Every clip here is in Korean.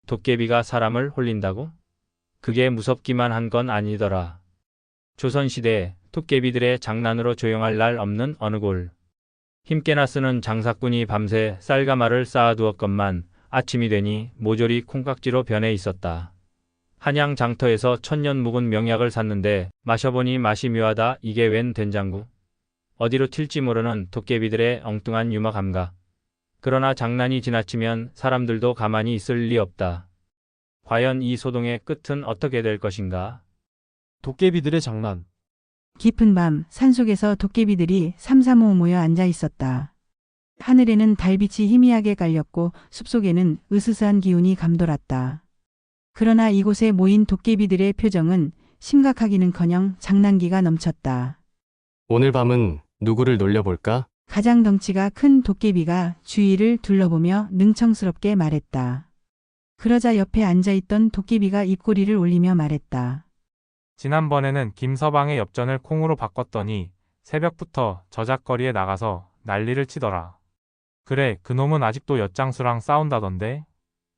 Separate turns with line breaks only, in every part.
도깨비가 사람을 홀린다고? 그게 무섭기만 한 건 아니더라. 조선시대 토깨비들의 장난으로 조용할 날 없는 어느 골. 힘께나 쓰는 장사꾼이 밤새 쌀가마를 쌓아두었건만 아침이 되니 모조리 콩깍지로 변해 있었다. 한양 장터에서 천년 묵은 명약을 샀는데 마셔보니 맛이 묘하다. 이게 웬 된장국? 어디로 튈지 모르는 도깨비들의 엉뚱한 유머 감각. 그러나 장난이 지나치면 사람들도 가만히 있을 리 없다. 과연 이 소동의 끝은 어떻게 될 것인가?
도깨비들의 장난.
깊은 밤 산속에서 도깨비들이 삼삼오오 모여 앉아 있었다. 하늘에는 달빛이 희미하게 깔렸고 숲속에는 으스스한 기운이 감돌았다. 그러나 이곳에 모인 도깨비들의 표정은 심각하기는커녕 장난기가 넘쳤다.
오늘 밤은 누구를 놀려볼까?
가장 덩치가 큰 도깨비가 주위를 둘러보며 능청스럽게 말했다. 그러자 옆에 앉아있던 도깨비가 입꼬리를 올리며 말했다.
지난번에는 김서방의 엽전을 콩으로 바꿨더니 새벽부터 저작거리에 나가서 난리를 치더라. 그래, 그놈은 아직도 엿장수랑 싸운다던데?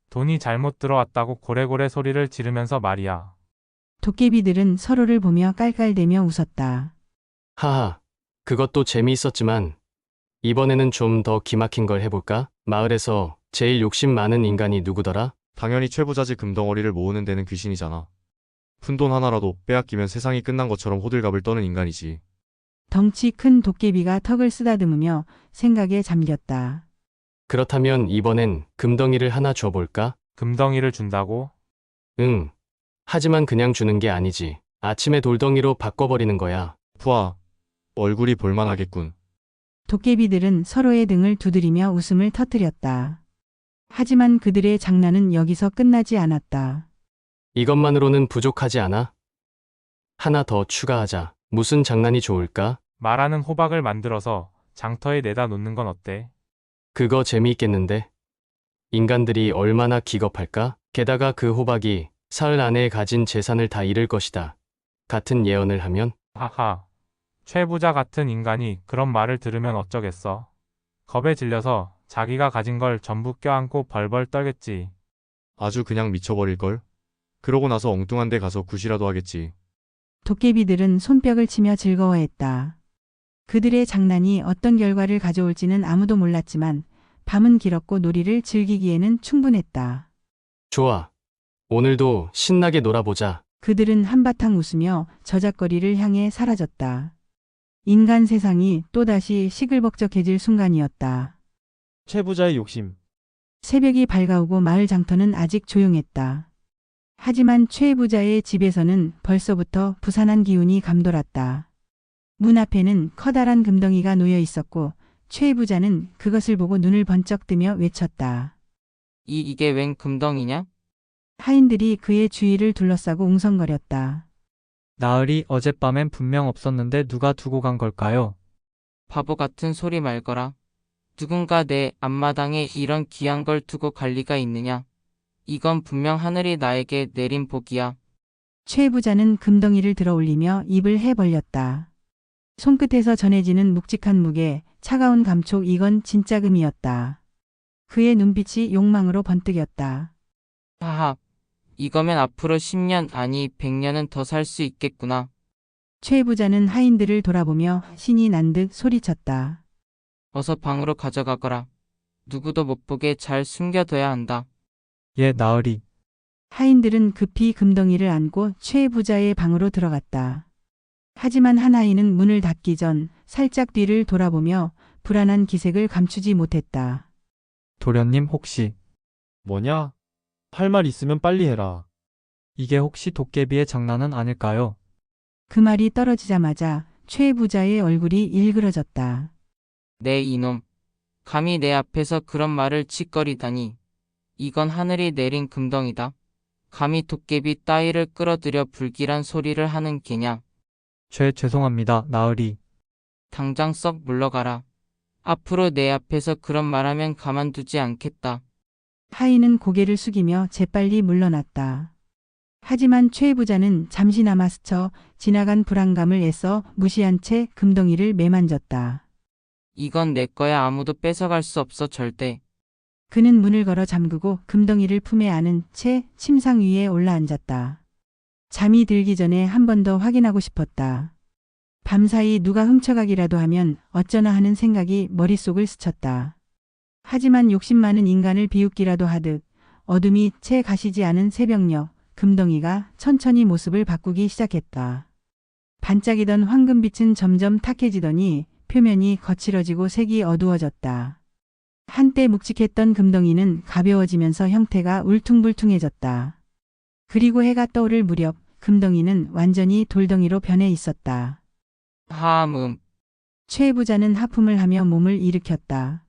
돈이 잘못 들어왔다고 고래고래 소리를 지르면서 말이야.
도깨비들은 서로를 보며 깔깔대며 웃었다.
하하, 그것도 재미있었지만 이번에는 좀 더 기막힌 걸 해볼까? 마을에서 제일 욕심 많은 인간이 누구더라?
당연히 최부자지. 금덩어리를 모으는 데는 귀신이잖아. 푼돈 하나라도 빼앗기면 세상이 끝난 것처럼 호들갑을 떠는 인간이지.
덩치 큰 도깨비가 턱을 쓰다듬으며 생각에 잠겼다.
그렇다면 이번엔 금덩이를 하나 줘볼까?
금덩이를 준다고?
응. 하지만 그냥 주는 게 아니지. 아침에 돌덩이로 바꿔버리는 거야.
푸아, 얼굴이 볼만하겠군.
도깨비들은 서로의 등을 두드리며 웃음을 터뜨렸다. 하지만 그들의 장난은 여기서 끝나지 않았다.
이것만으로는 부족하지 않아? 하나 더 추가하자. 무슨 장난이 좋을까?
말하는 호박을 만들어서 장터에 내다 놓는 건 어때?
그거 재미있겠는데? 인간들이 얼마나 기겁할까? 게다가 그 호박이 사흘 안에 가진 재산을 다 잃을 것이다. 같은 예언을 하면?
하하. 최부자 같은 인간이 그런 말을 들으면 어쩌겠어. 겁에 질려서 자기가 가진 걸 전부 껴안고 벌벌 떨겠지.
아주 그냥 미쳐버릴걸? 그러고 나서 엉뚱한 데 가서 굿이라도 하겠지.
도깨비들은 손뼉을 치며 즐거워했다. 그들의 장난이 어떤 결과를 가져올지는 아무도 몰랐지만 밤은 길었고 놀이를 즐기기에는 충분했다.
좋아. 오늘도 신나게 놀아보자.
그들은 한바탕 웃으며 저작거리를 향해 사라졌다. 인간 세상이 또다시 시끌벅적해질 순간이었다.
최부자의 욕심.
새벽이 밝아오고 마을 장터는 아직 조용했다. 하지만 최 부자의 집에서는 벌써부터 부산한 기운이 감돌았다. 문 앞에는 커다란 금덩이가 놓여 있었고 최 부자는 그것을 보고 눈을 번쩍 뜨며 외쳤다.
이게 웬 금덩이냐?
하인들이 그의 주위를 둘러싸고 웅성거렸다.
나으리 어젯밤엔 분명 없었는데 누가 두고 간 걸까요?
바보 같은 소리 말거라. 누군가 내 앞마당에 이런 귀한 걸 두고 갈 리가 있느냐? 이건 분명 하늘이 나에게 내린 복이야.
최 부자는 금덩이를 들어 올리며 입을 해 벌렸다. 손끝에서 전해지는 묵직한 무게, 차가운 감촉, 이건 진짜 금이었다. 그의 눈빛이 욕망으로 번뜩였다.
하하. 이거면 앞으로 10년 아니 100년은 더 살 수 있겠구나.
최 부자는 하인들을 돌아보며 신이 난 듯 소리쳤다.
어서 방으로 가져가거라. 누구도 못 보게 잘 숨겨둬야 한다.
예, 나으리.
하인들은 급히 금덩이를 안고 최 부자의 방으로 들어갔다. 하지만 한 하인은 문을 닫기 전 살짝 뒤를 돌아보며 불안한 기색을 감추지 못했다.
도련님 혹시
뭐냐? 할 말 있으면 빨리 해라.
이게 혹시 도깨비의 장난은 아닐까요?
그 말이 떨어지자마자 최 부자의 얼굴이 일그러졌다.
내 이놈. 감히 내 앞에서 그런 말을 짓거리다니. 이건 하늘이 내린 금덩이다. 감히 도깨비 따위를 끌어들여 불길한 소리를 하는 개냐.
죄송합니다, 나으리.
당장 썩 물러가라. 앞으로 내 앞에서 그런 말하면 가만두지 않겠다.
하인은 고개를 숙이며 재빨리 물러났다. 하지만 최 부자는 잠시나마 스쳐 지나간 불안감을 애써 무시한 채 금덩이를 매만졌다.
이건 내 거야. 아무도 뺏어갈 수 없어 절대.
그는 문을 걸어 잠그고 금덩이를 품에 안은 채 침상 위에 올라앉았다. 잠이 들기 전에 한 번 더 확인하고 싶었다. 밤사이 누가 훔쳐가기라도 하면 어쩌나 하는 생각이 머릿속을 스쳤다. 하지만 욕심 많은 인간을 비웃기라도 하듯 어둠이 채 가시지 않은 새벽녘 금덩이가 천천히 모습을 바꾸기 시작했다. 반짝이던 황금빛은 점점 탁해지더니 표면이 거칠어지고 색이 어두워졌다. 한때 묵직했던 금덩이는 가벼워지면서 형태가 울퉁불퉁해졌다. 그리고 해가 떠오를 무렵 금덩이는 완전히 돌덩이로 변해 있었다. 최 부자는 하품을 하며 몸을 일으켰다.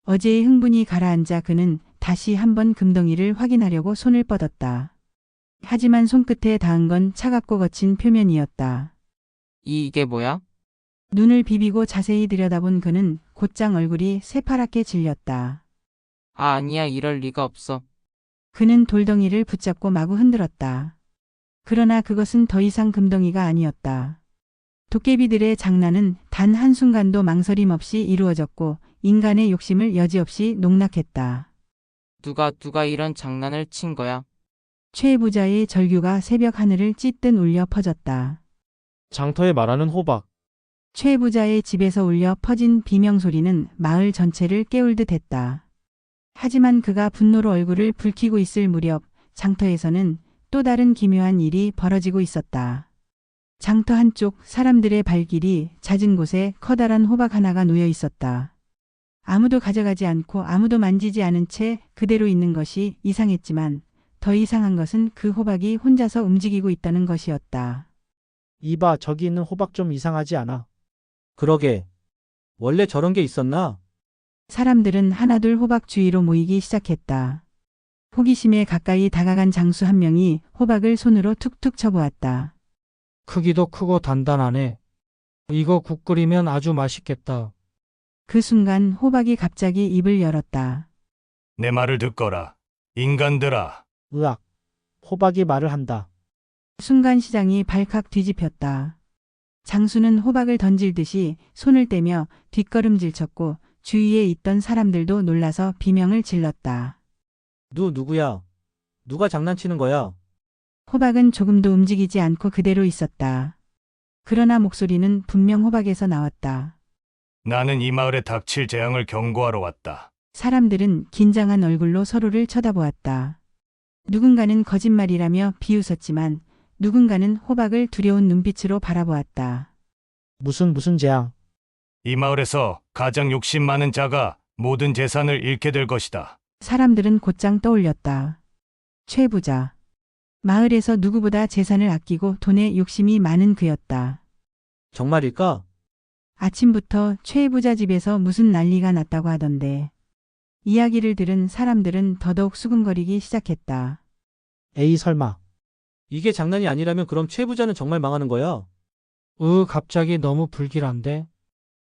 어제의 흥분이 가라앉아 그는 다시 한번 금덩이를 확인하려고 손을 뻗었다. 하지만 손끝에 닿은 건 차갑고 거친 표면이었다.
이게 뭐야?
눈을 비비고 자세히 들여다본 그는 곧장 얼굴이 새파랗게 질렸다.
아니야, 이럴 리가 없어.
그는 돌덩이를 붙잡고 마구 흔들었다. 그러나 그것은 더 이상 금덩이가 아니었다. 도깨비들의 장난은 단 한순간도 망설임 없이 이루어졌고 인간의 욕심을 여지없이 농락했다.
누가 이런 장난을 친 거야?
최 부자의 절규가 새벽 하늘을 찢듯 울려 퍼졌다.
장터에 말하는 호박.
최 부자의 집에서 울려 퍼진 비명소리는 마을 전체를 깨울 듯 했다. 하지만 그가 분노로 얼굴을 붉히고 있을 무렵 장터에서는 또 다른 기묘한 일이 벌어지고 있었다. 장터 한쪽 사람들의 발길이 잦은 곳에 커다란 호박 하나가 놓여 있었다. 아무도 가져가지 않고 아무도 만지지 않은 채 그대로 있는 것이 이상했지만 더 이상한 것은 그 호박이 혼자서 움직이고 있다는 것이었다.
이봐, 저기 있는 호박 좀 이상하지 않아? 그러게. 원래 저런 게 있었나?
사람들은 하나둘 호박 주위로 모이기 시작했다. 호기심에 가까이 다가간 장수 한 명이 호박을 손으로 툭툭 쳐보았다.
크기도 크고 단단하네. 이거 국 끓이면 아주 맛있겠다.
그 순간 호박이 갑자기 입을 열었다.
내 말을 듣거라. 인간들아.
으악. 호박이 말을 한다.
순간 시장이 발칵 뒤집혔다. 장수는 호박을 던질 듯이 손을 떼며 뒷걸음질 쳤고 주위에 있던 사람들도 놀라서 비명을 질렀다.
누구야? 누가 장난치는 거야?
호박은 조금도 움직이지 않고 그대로 있었다. 그러나 목소리는 분명 호박에서 나왔다.
나는 이 마을에 닥칠 재앙을 경고하러 왔다.
사람들은 긴장한 얼굴로 서로를 쳐다보았다. 누군가는 거짓말이라며 비웃었지만 누군가는 호박을 두려운 눈빛으로 바라보았다.
무슨 재앙?
이 마을에서 가장 욕심 많은 자가 모든 재산을 잃게 될 것이다.
사람들은 곧장 떠올렸다. 최 부자. 마을에서 누구보다 재산을 아끼고 돈에 욕심이 많은 그였다.
정말일까?
아침부터 최 부자 집에서 무슨 난리가 났다고 하던데. 이야기를 들은 사람들은 더더욱 수근거리기 시작했다.
에이 설마. 이게 장난이 아니라면 그럼 최 부자는 정말 망하는 거야?
갑자기 너무 불길한데?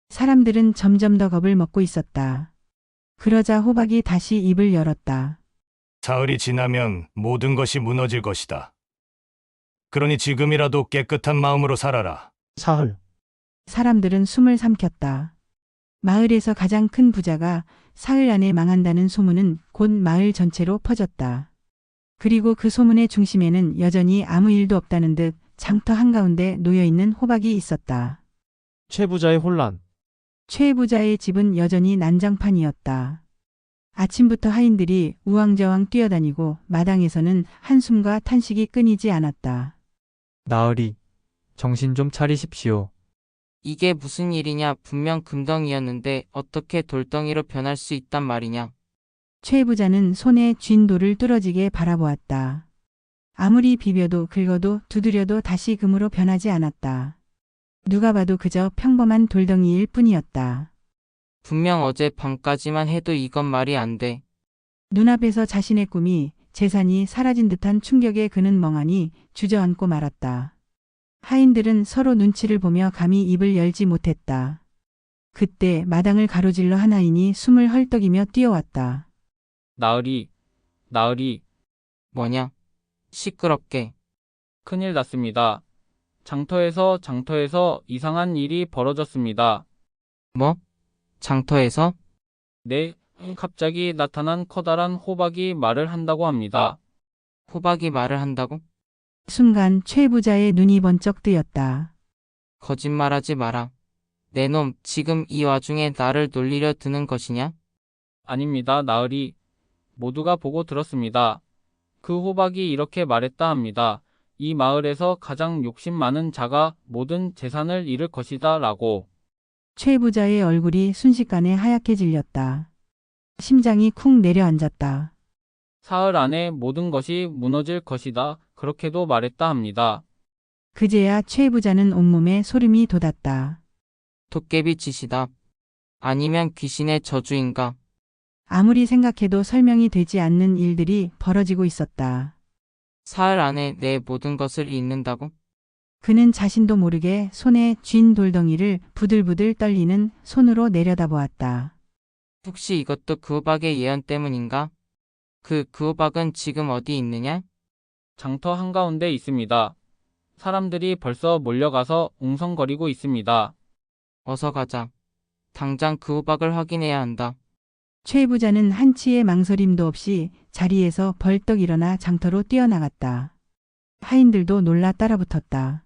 사람들은 점점 더 겁을 먹고 있었다. 그러자 호박이 다시 입을 열었다.
사흘이 지나면 모든 것이 무너질 것이다. 그러니 지금이라도 깨끗한 마음으로 살아라.
사흘.
사람들은 숨을 삼켰다. 마을에서 가장 큰 부자가 사흘 안에 망한다는 소문은 곧 마을 전체로 퍼졌다. 그리고 그 소문의 중심에는 여전히 아무 일도 없다는 듯 장터 한가운데 놓여있는 호박이 있었다.
최 부자의 혼란.
최 부자의 집은 여전히 난장판이었다. 아침부터 하인들이 우왕좌왕 뛰어다니고 마당에서는 한숨과 탄식이 끊이지 않았다.
나으리, 정신 좀 차리십시오.
이게 무슨 일이냐? 분명 금덩이였는데 어떻게 돌덩이로 변할 수 있단 말이냐?
최 부자는 손에 쥔 돌을 뚫어지게 바라보았다. 아무리 비벼도 긁어도 두드려도 다시 금으로 변하지 않았다. 누가 봐도 그저 평범한 돌덩이일 뿐이었다.
분명 어제 밤까지만 해도 이건 말이 안 돼.
눈앞에서 자신의 꿈이 재산이 사라진 듯한 충격에 그는 멍하니 주저앉고 말았다. 하인들은 서로 눈치를 보며 감히 입을 열지 못했다. 그때 마당을 가로질러 한 하인이 숨을 헐떡이며 뛰어왔다.
나으리,
뭐냐? 시끄럽게.
큰일 났습니다. 장터에서 이상한 일이 벌어졌습니다.
뭐? 장터에서?
네, 갑자기 나타난 커다란 호박이 말을 한다고 합니다.
호박이 말을 한다고?
순간 최 부자의 눈이 번쩍 뜨였다.
거짓말하지 마라. 내 놈, 지금 이 와중에 나를 놀리려 드는 것이냐?
아닙니다, 나으리. 모두가 보고 들었습니다. 그 호박이 이렇게 말했다 합니다. 이 마을에서 가장 욕심 많은 자가 모든 재산을 잃을 것이다 라고.
최 부자의 얼굴이 순식간에 하얗게 질렸다. 심장이 쿵 내려앉았다.
사흘 안에 모든 것이 무너질 것이다. 그렇게도 말했다 합니다.
그제야 최 부자는 온몸에 소름이 돋았다.
도깨비 짓이다. 아니면 귀신의 저주인가?
아무리 생각해도 설명이 되지 않는 일들이 벌어지고 있었다.
사흘 안에 내 모든 것을 잃는다고?
그는 자신도 모르게 손에 쥔 돌덩이를 부들부들 떨리는 손으로 내려다보았다.
혹시 이것도 그 호박의 예언 때문인가? 그 호박은 지금 어디 있느냐?
장터 한가운데 있습니다. 사람들이 벌써 몰려가서 웅성거리고 있습니다.
어서 가자. 당장 그 호박을 확인해야 한다.
최 부자는 한치의 망설임도 없이 자리에서 벌떡 일어나 장터로 뛰어나갔다. 하인들도 놀라 따라붙었다.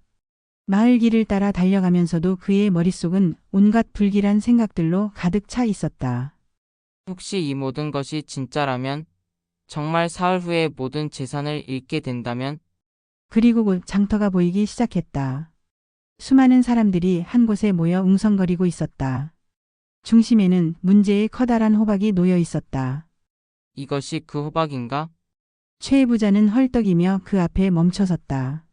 마을 길을 따라 달려가면서도 그의 머릿속은 온갖 불길한 생각들로 가득 차 있었다.
혹시 이 모든 것이 진짜라면? 정말 사흘 후에 모든 재산을 잃게 된다면?
그리고 곧 장터가 보이기 시작했다. 수많은 사람들이 한 곳에 모여 웅성거리고 있었다. 중심에는 문제의 커다란 호박이 놓여 있었다.
이것이 그 호박인가?
최 부자는 헐떡이며 그 앞에 멈춰섰다.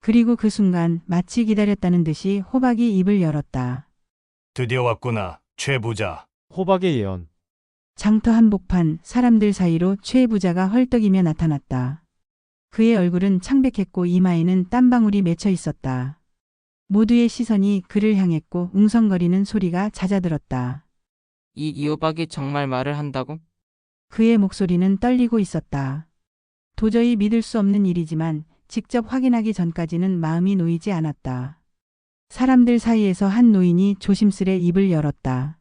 그리고 그 순간 마치 기다렸다는 듯이 호박이 입을 열었다.
드디어 왔구나, 최 부자.
호박의 예언.
장터 한복판 사람들 사이로 최 부자가 헐떡이며 나타났다. 그의 얼굴은 창백했고 이마에는 땀방울이 맺혀 있었다. 모두의 시선이 그를 향했고 웅성거리는 소리가 잦아들었다.
이 호박이 정말 말을 한다고?
그의 목소리는 떨리고 있었다. 도저히 믿을 수 없는 일이지만 직접 확인하기 전까지는 마음이 놓이지 않았다. 사람들 사이에서 한 노인이 조심스레 입을 열었다.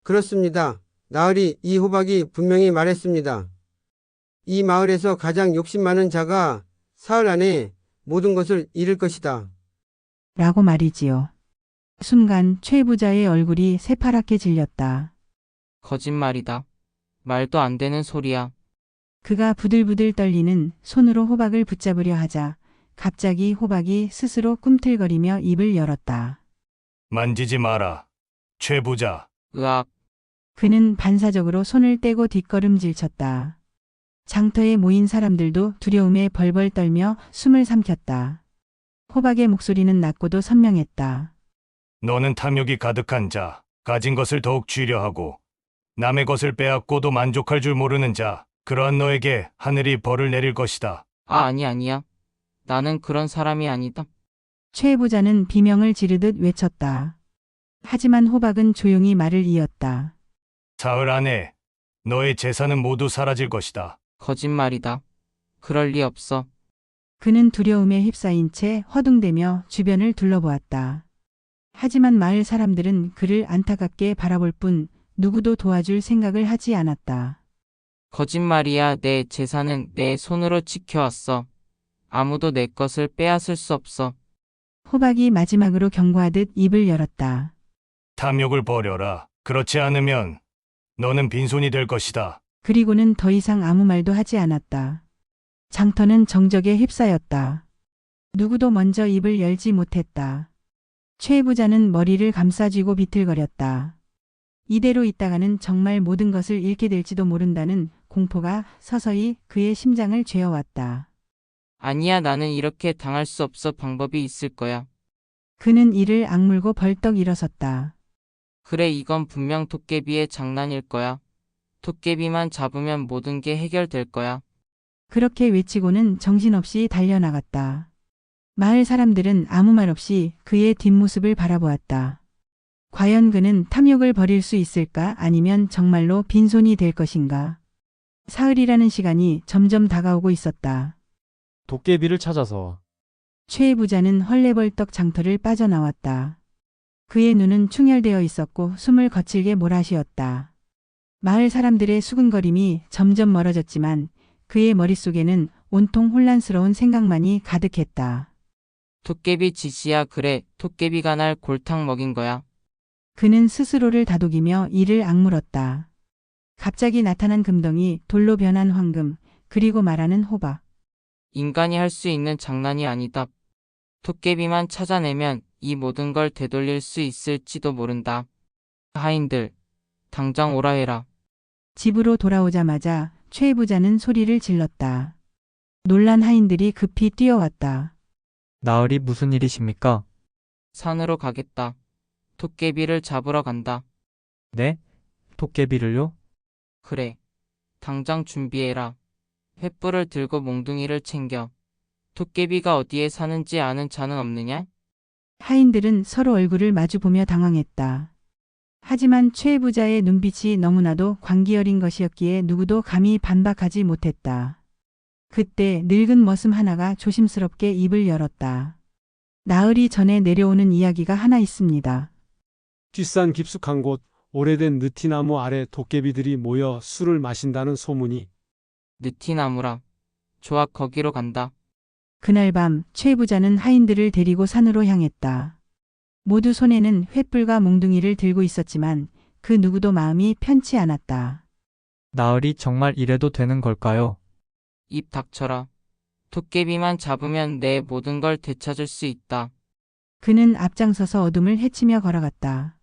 그렇습니다. 나으리 이 호박이 분명히 말했습니다. 이 마을에서 가장 욕심 많은 자가 사흘 안에 모든 것을 잃을 것이다.
라고 말이지요. 순간 최 부자의 얼굴이 새파랗게 질렸다.
거짓말이다. 말도 안 되는 소리야.
그가 부들부들 떨리는 손으로 호박을 붙잡으려 하자 갑자기 호박이 스스로 꿈틀거리며 입을 열었다.
만지지 마라, 최 부자.
으악.
그는 반사적으로 손을 떼고 뒷걸음질 쳤다. 장터에 모인 사람들도 두려움에 벌벌 떨며 숨을 삼켰다. 호박의 목소리는 낮고도 선명했다.
너는 탐욕이 가득한 자, 가진 것을 더욱 쥐려하고 남의 것을 빼앗고도 만족할 줄 모르는 자, 그러한 너에게 하늘이 벌을 내릴 것이다.
아니야. 나는 그런 사람이 아니다.
최 부자는 비명을 지르듯 외쳤다. 하지만 호박은 조용히 말을 이었다.
사흘 안에 너의 재산은 모두 사라질 것이다.
거짓말이다. 그럴 리 없어.
그는 두려움에 휩싸인 채 허둥대며 주변을 둘러보았다. 하지만 마을 사람들은 그를 안타깝게 바라볼 뿐 누구도 도와줄 생각을 하지 않았다.
거짓말이야. 내 재산은 내 손으로 지켜왔어. 아무도 내 것을 빼앗을 수 없어.
호박이 마지막으로 경고하듯 입을 열었다.
탐욕을 버려라. 그렇지 않으면 너는 빈손이 될 것이다.
그리고는 더 이상 아무 말도 하지 않았다. 장터는 정적에 휩싸였다. 누구도 먼저 입을 열지 못했다. 최 부자는 머리를 감싸쥐고 비틀거렸다. 이대로 있다가는 정말 모든 것을 잃게 될지도 모른다는 공포가 서서히 그의 심장을 죄어왔다.
아니야, 나는 이렇게 당할 수 없어. 방법이 있을 거야.
그는 이를 악물고 벌떡 일어섰다.
그래, 이건 분명 도깨비의 장난일 거야. 도깨비만 잡으면 모든 게 해결될 거야.
그렇게 외치고는 정신없이 달려나갔다. 마을 사람들은 아무 말 없이 그의 뒷모습을 바라보았다. 과연 그는 탐욕을 버릴 수 있을까? 아니면 정말로 빈손이 될 것인가? 사흘이라는 시간이 점점 다가오고 있었다.
도깨비를 찾아서.
최 부자는 헐레벌떡 장터를 빠져나왔다. 그의 눈은 충혈되어 있었고 숨을 거칠게 몰아쉬었다. 마을 사람들의 수근거림이 점점 멀어졌지만 그의 머릿속에는 온통 혼란스러운 생각만이 가득했다.
도깨비 지시야. 그래, 도깨비가 날 골탕 먹인 거야.
그는 스스로를 다독이며 이를 악물었다. 갑자기 나타난 금덩이, 돌로 변한 황금, 그리고 말하는 호박.
인간이 할 수 있는 장난이 아니다. 도깨비만 찾아내면 이 모든 걸 되돌릴 수 있을지도 모른다. 하인들, 당장 오라 해라.
집으로 돌아오자마자 최 부자는 소리를 질렀다. 놀란 하인들이 급히 뛰어왔다.
나으리 무슨 일이십니까?
산으로 가겠다. 도깨비를 잡으러 간다.
네? 도깨비를요?
그래. 당장 준비해라. 횃불을 들고 몽둥이를 챙겨. 도깨비가 어디에 사는지 아는 자는 없느냐?
하인들은 서로 얼굴을 마주보며 당황했다. 하지만 최 부자의 눈빛이 너무나도 광기어린 것이었기에 누구도 감히 반박하지 못했다. 그때 늙은 머슴 하나가 조심스럽게 입을 열었다. 나흘이 전에 내려오는 이야기가 하나 있습니다.
뒷산 깊숙한 곳 오래된 느티나무 아래 도깨비들이 모여 술을 마신다는 소문이.
느티나무라. 좋아, 거기로 간다.
그날 밤 최 부자는 하인들을 데리고 산으로 향했다. 모두 손에는 횃불과 몽둥이를 들고 있었지만 그 누구도 마음이 편치 않았다.
나으리 정말 이래도 되는 걸까요?
입 닥쳐라. 도깨비만 잡으면 내 모든 걸 되찾을 수 있다.
그는 앞장서서 어둠을 헤치며 걸어갔다.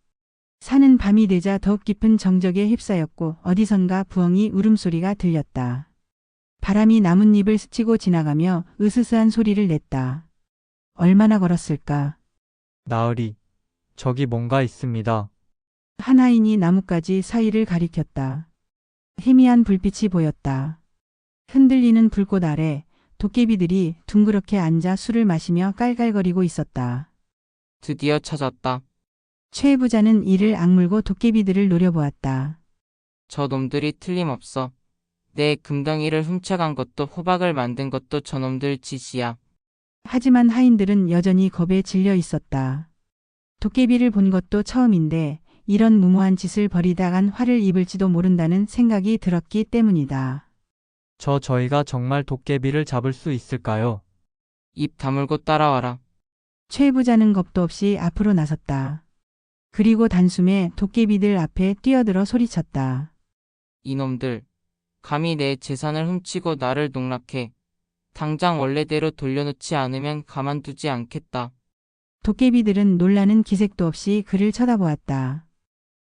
산은 밤이 되자 더욱 깊은 정적에 휩싸였고 어디선가 부엉이 울음소리가 들렸다. 바람이 나뭇잎을 스치고 지나가며 으스스한 소리를 냈다. 얼마나 걸었을까?
나으리, 저기 뭔가 있습니다.
한 하인이 나뭇가지 사이를 가리켰다. 희미한 불빛이 보였다. 흔들리는 불꽃 아래 도깨비들이 둥그렇게 앉아 술을 마시며 깔깔거리고 있었다.
드디어 찾았다.
최 부자는 이를 악물고 도깨비들을 노려보았다.
저 놈들이 틀림없어. 내 금덩이를 훔쳐간 것도 호박을 만든 것도 저놈들 짓이야.
하지만 하인들은 여전히 겁에 질려 있었다. 도깨비를 본 것도 처음인데 이런 무모한 짓을 벌이다간 화를 입을지도 모른다는 생각이 들었기 때문이다.
저희가 정말 도깨비를 잡을 수 있을까요?
입 다물고 따라와라.
최 부자는 겁도 없이 앞으로 나섰다. 그리고 단숨에 도깨비들 앞에 뛰어들어 소리쳤다.
이놈들, 감히 내 재산을 훔치고 나를 농락해. 당장 원래대로 돌려놓지 않으면 가만두지 않겠다.
도깨비들은 놀라는 기색도 없이 그를 쳐다보았다.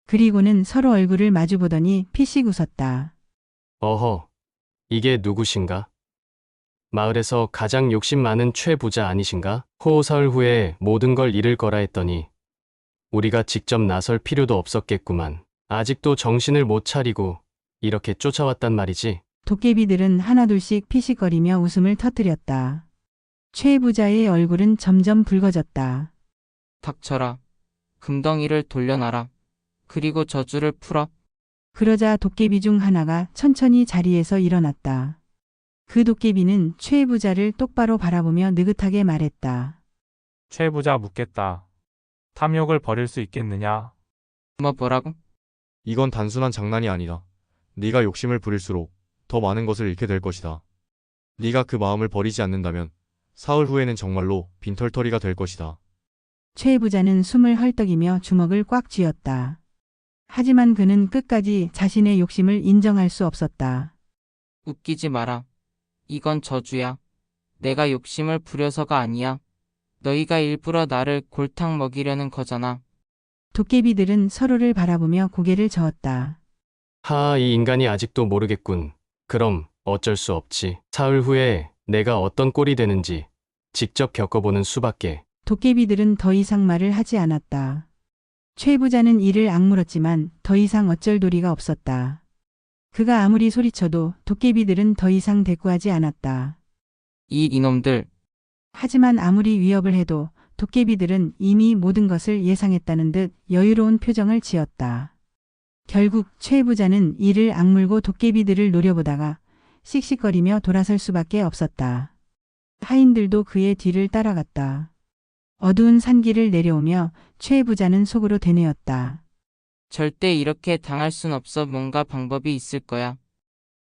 그리고는 서로 얼굴을 마주보더니 피식 웃었다.
어허, 이게 누구신가? 마을에서 가장 욕심 많은 최 부자 아니신가? 사흘 후에 모든 걸 잃을 거라 했더니 우리가 직접 나설 필요도 없었겠구만. 아직도 정신을 못 차리고 이렇게 쫓아왔단 말이지.
도깨비들은 하나둘씩 피식거리며 웃음을 터뜨렸다. 최 부자의 얼굴은 점점 붉어졌다.
닥쳐라. 금덩이를 돌려놔라. 그리고 저주를 풀어.
그러자 도깨비 중 하나가 천천히 자리에서 일어났다. 그 도깨비는 최 부자를 똑바로 바라보며 느긋하게 말했다.
최 부자 묻겠다. 탐욕을 버릴 수 있겠느냐?
뭐라고?
이건 단순한 장난이 아니다. 네가 욕심을 부릴수록 더 많은 것을 잃게 될 것이다. 네가 그 마음을 버리지 않는다면 사흘 후에는 정말로 빈털터리가 될 것이다.
최 부자는 숨을 헐떡이며 주먹을 꽉 쥐었다. 하지만 그는 끝까지 자신의 욕심을 인정할 수 없었다.
웃기지 마라. 이건 저주야. 내가 욕심을 부려서가 아니야. 너희가 일부러 나를 골탕 먹이려는 거잖아.
도깨비들은 서로를 바라보며 고개를 저었다.
이 인간이 아직도 모르겠군. 그럼 어쩔 수 없지. 사흘 후에 내가 어떤 꼴이 되는지 직접 겪어보는 수밖에.
도깨비들은 더 이상 말을 하지 않았다. 최 부자는 이를 악물었지만 더 이상 어쩔 도리가 없었다. 그가 아무리 소리쳐도 도깨비들은 더 이상 대꾸하지 않았다.
이놈들.
하지만 아무리 위협을 해도 도깨비들은 이미 모든 것을 예상했다는 듯 여유로운 표정을 지었다. 결국 최 부자는 이를 악물고 도깨비들을 노려보다가 씩씩거리며 돌아설 수밖에 없었다. 하인들도 그의 뒤를 따라갔다. 어두운 산길을 내려오며 최 부자는 속으로 되뇌었다.
절대 이렇게 당할 순 없어. 뭔가 방법이 있을 거야.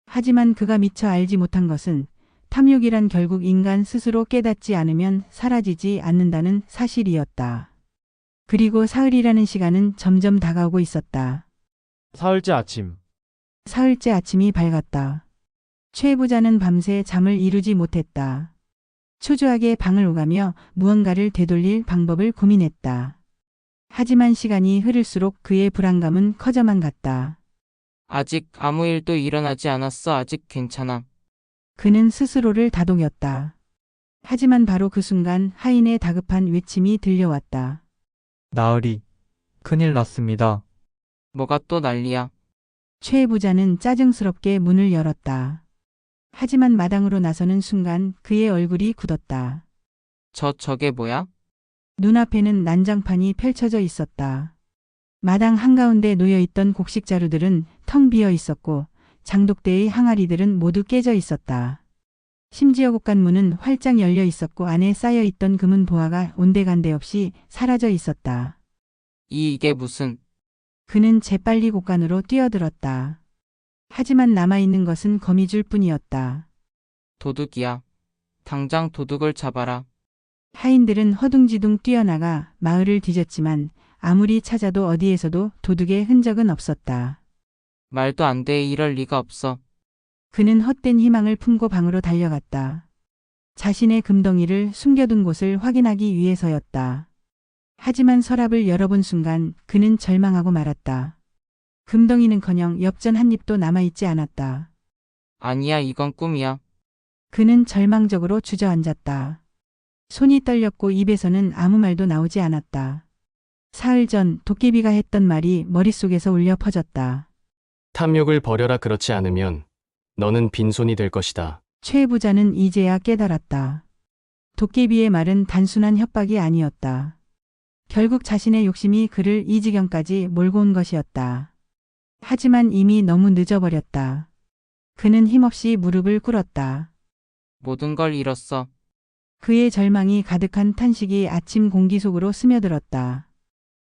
하지만 그가 미처 알지 못한 것은 탐욕이란 결국 인간 스스로 깨닫지 않으면 사라지지 않는다는 사실이었다. 그리고 사흘이라는 시간은 점점 다가오고 있었다.
사흘째 아침.
사흘째 아침이 밝았다. 최 부자는 밤새 잠을 이루지 못했다. 초조하게 방을 오가며 무언가를 되돌릴 방법을 고민했다. 하지만 시간이 흐를수록 그의 불안감은 커져만 갔다.
아직 아무 일도 일어나지 않았어. 아직 괜찮아.
그는 스스로를 다독였다. 하지만 바로 그 순간 하인의 다급한 외침이 들려왔다.
나으리, 큰일 났습니다.
뭐가 또 난리야.
최 부자는 짜증스럽게 문을 열었다. 하지만 마당으로 나서는 순간 그의 얼굴이 굳었다.
저게 뭐야?
눈앞에는 난장판이 펼쳐져 있었다. 마당 한가운데 놓여있던 곡식 자루들은 텅 비어 있었고 장독대의 항아리들은 모두 깨져 있었다. 심지어 곡간문은 활짝 열려 있었고 안에 쌓여있던 금은 보화가 온데간데 없이 사라져 있었다.
이게 무슨...
그는 재빨리 곡간으로 뛰어들었다. 하지만 남아있는 것은 거미줄 뿐이었다.
도둑이야. 당장 도둑을 잡아라.
하인들은 허둥지둥 뛰어나가 마을을 뒤졌지만 아무리 찾아도 어디에서도 도둑의 흔적은 없었다.
말도 안 돼. 이럴 리가 없어.
그는 헛된 희망을 품고 방으로 달려갔다. 자신의 금덩이를 숨겨둔 곳을 확인하기 위해서였다. 하지만 서랍을 열어본 순간 그는 절망하고 말았다. 금덩이는커녕 엽전 한 입도 남아있지 않았다.
아니야, 이건 꿈이야.
그는 절망적으로 주저앉았다. 손이 떨렸고 입에서는 아무 말도 나오지 않았다. 사흘 전 도깨비가 했던 말이 머릿속에서 울려 퍼졌다.
탐욕을 버려라. 그렇지 않으면 너는 빈손이 될 것이다.
최 부자는 이제야 깨달았다. 도깨비의 말은 단순한 협박이 아니었다. 결국 자신의 욕심이 그를 이 지경까지 몰고 온 것이었다. 하지만 이미 너무 늦어버렸다. 그는 힘없이 무릎을 꿇었다.
모든 걸 잃었어.
그의 절망이 가득한 탄식이 아침 공기 속으로 스며들었다.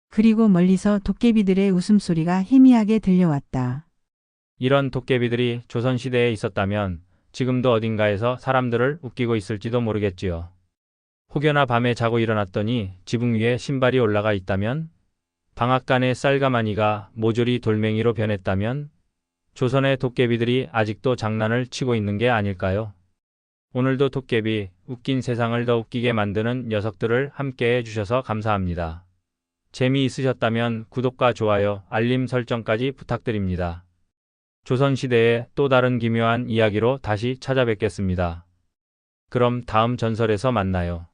그리고 멀리서 도깨비들의 웃음소리가 희미하게 들려왔다.
이런 도깨비들이 조선시대에 있었다면 지금도 어딘가에서 사람들을 웃기고 있을지도 모르겠지요. 혹여나 밤에 자고 일어났더니 지붕 위에 신발이 올라가 있다면, 방앗간의 쌀가마니가 모조리 돌멩이로 변했다면 조선의 도깨비들이 아직도 장난을 치고 있는 게 아닐까요? 오늘도 도깨비, 웃긴 세상을 더 웃기게 만드는 녀석들을 함께 해주셔서 감사합니다. 재미있으셨다면 구독과 좋아요, 알림 설정까지 부탁드립니다. 조선시대의 또 다른 기묘한 이야기로 다시 찾아뵙겠습니다. 그럼 다음 전설에서 만나요.